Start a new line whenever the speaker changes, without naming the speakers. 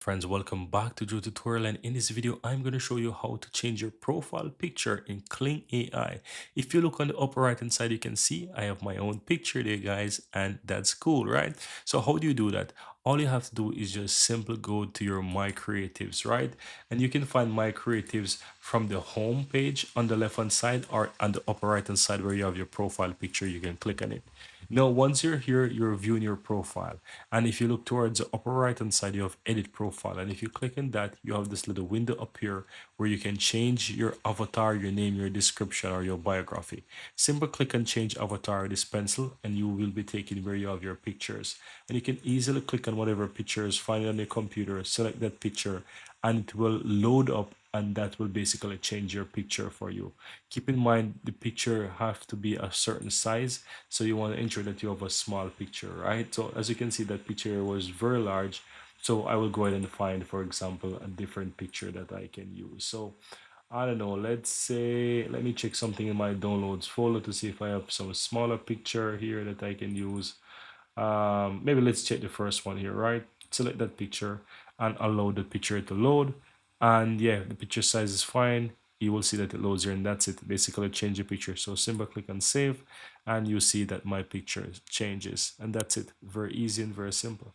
Friends, welcome back to Joe Tutorial, and in this video I'm going to show you how to change your profile picture in Kling AI. If you look on the upper right hand side, you can see I have my own picture there, guys, and that's cool, right? So how do you do that? All you have to do is just simply go to your My Creatives, right? And you can find My Creatives from the home page on the left hand side or on the upper right hand side where you have your profile picture. You can click on it. Now, once you're here, you're viewing your profile. And if you look towards the upper right hand side, you have edit profile. And if you click on that, you have this little window up here where you can change your avatar, your name, your description, or your biography. Simply click on change avatar with this pencil, and you will be taken where you have your pictures. And you can easily click on whatever pictures, find it on your computer, select that picture, and it will load up, and that will basically change your picture for you. Keep in mind the picture have to be a certain size, so you want to ensure that you have a small picture, right? So as you can see, that picture was very large, so I will go ahead and find, for example, a different picture that I can use. So I don't know, let's say, let me check something in my downloads folder to see if I have some smaller picture here that I can use. Maybe let's check the first one here, right? Select that picture and allow the picture to load. And yeah, the picture size is fine. You will see that it loads here, and that's it. Basically change the picture. So simple click on save, and you see that my picture changes, and that's it. Very easy and very simple.